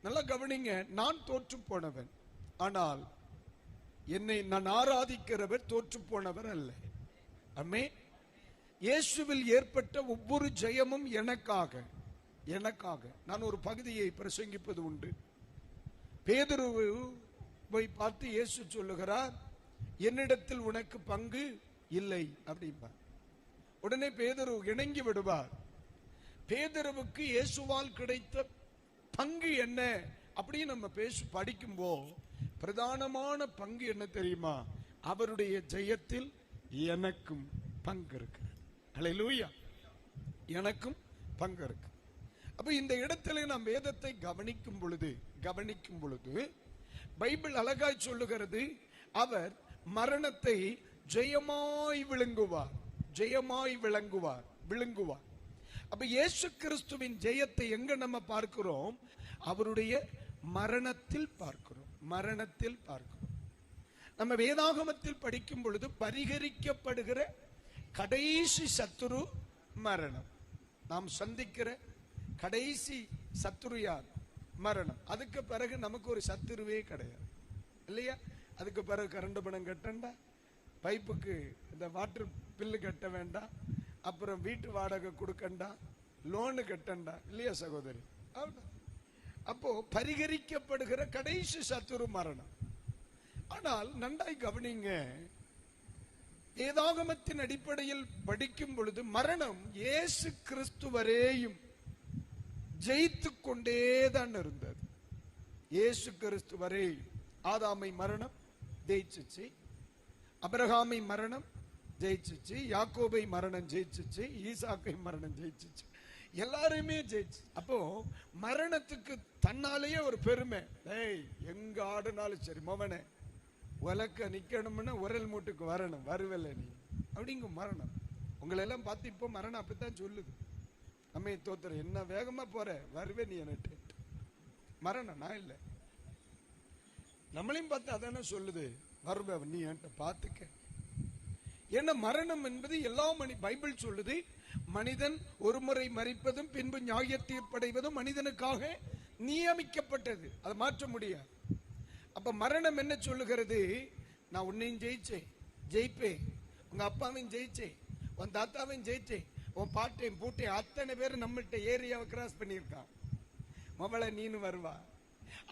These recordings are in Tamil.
நல்லா கவனிங்க. நான் தோற்று போனவன், ஆனால் என்னை நான் ஆராதிக்கிறவர் தோற்று போனவர் அல்ல. ஆமே. இயேசுவில் ஏற்பட்ட ஒவ்வொரு ஜெயமும் எனக்காக. நான் ஒரு பகுதியை பிரசங்கிப்பது உண்டு. பேதுருவை பார்த்து இயேசு சொல்லுகிறார், என்னிடத்தில் உனக்கு பங்கு இல்லை அப்படிம்பார். உடனே பேதுரு இணங்கி விடுவார். பேதுருவுக்கு இயேசுவால் கிடைத்த பங்கு என்ன அப்படின்னு நம்ம படிக்கும்போது பிரதானமான பங்கு என்ன தெரியுமா? அவருடைய ஜெயத்தில் எனக்கும் பங்கு இருக்கு. அல்லேலூயா. எனக்கும் பங்கு இருக்கு. அப்ப இந்த இடத்துல நாம் வேதத்தை கவனிக்கும் பொழுது பைபிள் அழகாய் சொல்லுகிறது, அவர் மரணத்தை ஜெயமாய் விழுங்குவார். அப்ப இயேசு கிறிஸ்துவின் ஜெயத்தை எங்க நம்ம பார்க்கிறோம்? அவருடைய மரணத்தில் பார்க்கிறோம். நம்ம வேதாகமத்தில் படிக்கும் பொழுது பரிகரிக்கப்படுகிற கடைசி சத்துரு மரணம். நாம் சந்திக்கிற கடைசி சத்துரு யார்? மரணம். அதுக்கு பிறகு நமக்கு ஒரு சத்துருவே கிடையாது, இல்லையா? அதுக்கு பிறகு கரண்ட் பணம் கட்டண்டா, பைப்புக்கு இந்த வாட்டர் பில்லு கட்ட வேண்டாம், அப்புறம் வீட்டு வாடகை கொடுக்கண்டா, லோனு கட்டண்டா, இல்லையா சகோதரி? அப்போ பரிகரிக்கப்படுகிற கடைசி சத்துரு மரணம். ஆனால் நன்றாய் கவனிங்க, வேதாகமத்தின் அடிப்படையில் படிக்கும் பொழுது மரணம் இயேசு கிறிஸ்து வரையும் ஜெயித்து கொண்டேதான் இருந்தது. இயேசு கிறிஸ்து வரை ஆதாமை மரணம் ஜெயிச்சிச்சு, அபிரகாமை மரணம் ஜெயிச்சிச்சு, யாக்கோபை மரணம் ஜெயிச்சிச்சு, ஈசாக்கை மரணம் ஜெயிச்சிச்சு, எல்லாருமே ஜெயிச்சு. அப்போ மரணத்துக்கு தன்னாலேயே ஒரு பெருமை. எங்க ஆடுனாலும் சரி, மோவனே உலக்க நிக்கணும்னா உரல் மூட்டுக்கு வரணும், வருவல்ல நீ அப்படிங்க மரணம். உங்களை எல்லாம் பார்த்து இப்போ மரணம் அப்படித்தான் சொல்லுது. அம்மையை தோத்துற, என்ன வேகமா போற, வருவே நீ என்ன மரணம். நான் இல்லை, நம்மளையும் பார்த்து அதான சொல்லுது, வருவ நீ என்கிட்ட பார்த்துக்க. ஏன்னா மரணம் என்பது எல்லா பைபிள் சொல்லுது, மனிதன் ஒரு முறை மரிப்பதும் பின்பு நியாயத்தீர்ப்படைவதும் மனிதனுக்காக நியமிக்கப்பட்டது, அதை மாற்ற முடியாது. அப்ப மரணம் என்ன சொல்லுகிறது? நான் உன்னையும் ஜெயிப்பேன், உங்க அப்பாவையும் ஜெயிச்சேன், உன் தாத்தாவையும் ஜெயிச்சேன், உன் பாட்டையும் பூட்டையும் அத்தனை பேர் நம்மள்கிட்ட ஏரியாவை கிராஸ் பண்ணியிருக்கான், மவளை நீனு வருவா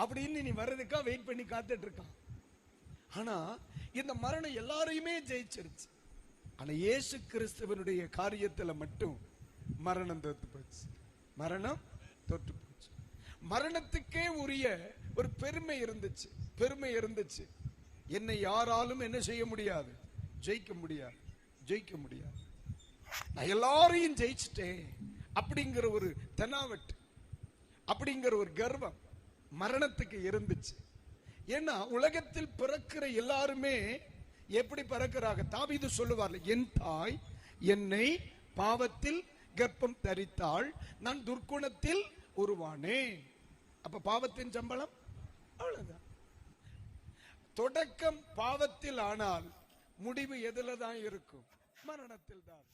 அப்படின்னு நீ வர்றதுக்கா வெயிட் பண்ணி காத்துட்டு இருக்கான். ஆனா இந்த மரணம் எல்லாரையுமே ஜெயிச்சிருச்சு. ஆனா இயேசு கிறிஸ்துவனுடைய காரியத்துல மட்டும் மரணம் தோத்து போச்சு. மரணத்துக்கே உரிய ஒரு பெருமை இருந்துச்சு. என்னை யாராலும் என்ன செய்ய முடியாது, ஜெயிக்க முடியாது. நான் எல்லாரையும் ஜெயிச்சிட்டேன் அப்படிங்கிற ஒரு தெனாவட், அப்படிங்கிற ஒரு கர்வம் மரணத்துக்கு இருந்துச்சு. ஏன்னா உலகத்தில் பிறக்கிற எல்லாருமே எப்படி பிறக்கிறாங்க? தாவீது சொல்லுவார்கள், என் தாய் என்னை பாவத்தில் கர்ப்பம் தரித்தாள், நான் துர்க்குணத்தில் உருவானேன். அப்ப பாவத்தின் சம்பளம் அவ்வளவுதான். தொடக்கம் பாவத்தில், ஆனால் முடிவு எதுல தான் இருக்கும்? மரணத்தில் தான்.